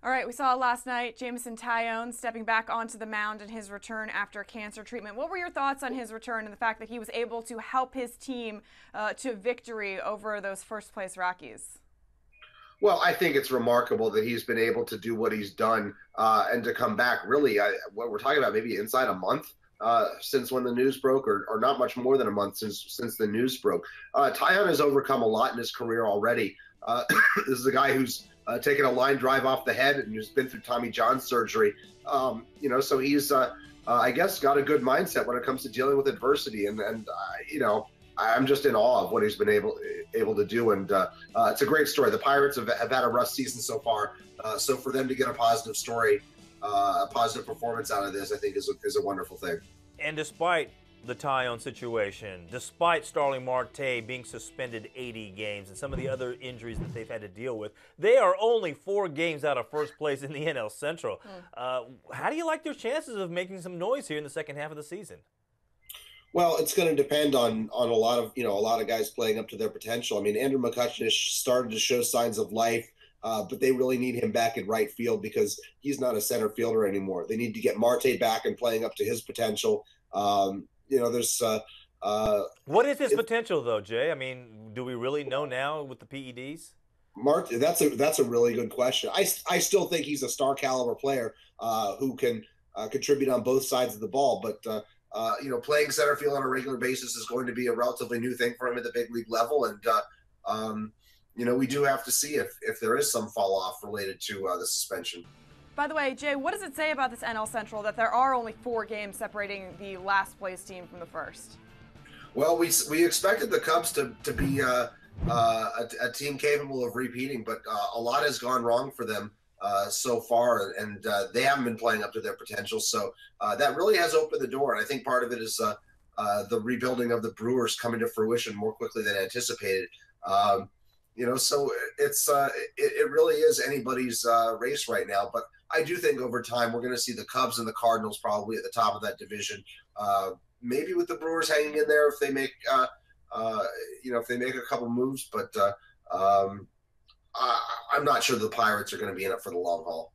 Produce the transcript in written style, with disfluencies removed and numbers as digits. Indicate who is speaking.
Speaker 1: All right, we saw last night Jameson Taillon stepping back onto the mound in his return after cancer treatment. What were your thoughts on his return and the fact that he was able to help his team to victory over those first place Rockies?
Speaker 2: Well, I think it's remarkable that he's been able to do what he's done and to come back. Really, what we're talking about, maybe inside a month since when the news broke, or not much more than a month since the news broke. Tyon has overcome a lot in his career already. This is a guy who's taken a line drive off the head and who's been through Tommy John surgery. So he's, I guess, got a good mindset when it comes to dealing with adversity. And I'm just in awe of what he's been able to do, and it's a great story. The Pirates have had a rough season so far, so for them to get a positive story, a positive performance out of this, I think is a wonderful thing.
Speaker 3: And despite the Taillon situation, despite Starling Marte being suspended 80 games and some of the other injuries that they've had to deal with, they are only 4 games out of first place in the NL Central. How do you like their chances of making some noise here in the second half of the season?
Speaker 2: Well, it's going to depend on a lot of guys playing up to their potential. I mean, Andrew McCutcheon started to show signs of life, but they really need him back in right field because he's not a center fielder anymore. They need to get Marte back and playing up to his potential. There's
Speaker 3: what is his potential though, Jay? I mean, do we really know now with the PEDs?
Speaker 2: Marte, that's a really good question. I still think he's a star caliber player who can contribute on both sides of the ball, but. Playing center field on a regular basis is going to be a relatively new thing for him at the big league level. And, we do have to see if there is some fall off related to the suspension.
Speaker 1: By the way, Jay, what does it say about this NL Central that there are only 4 games separating the last place team from the first?
Speaker 2: Well, we expected the Cubs to be a team capable of repeating, but a lot has gone wrong for them so far, and they haven't been playing up to their potential. So that really has opened the door, and I think part of it is the rebuilding of the Brewers coming to fruition more quickly than anticipated. So it really is anybody's race right now. But I do think over time we're going to see the Cubs and the Cardinals probably at the top of that division. Maybe with the Brewers hanging in there if they make if they make a couple moves, but. I'm not sure the Pirates are going to be in it for the long haul.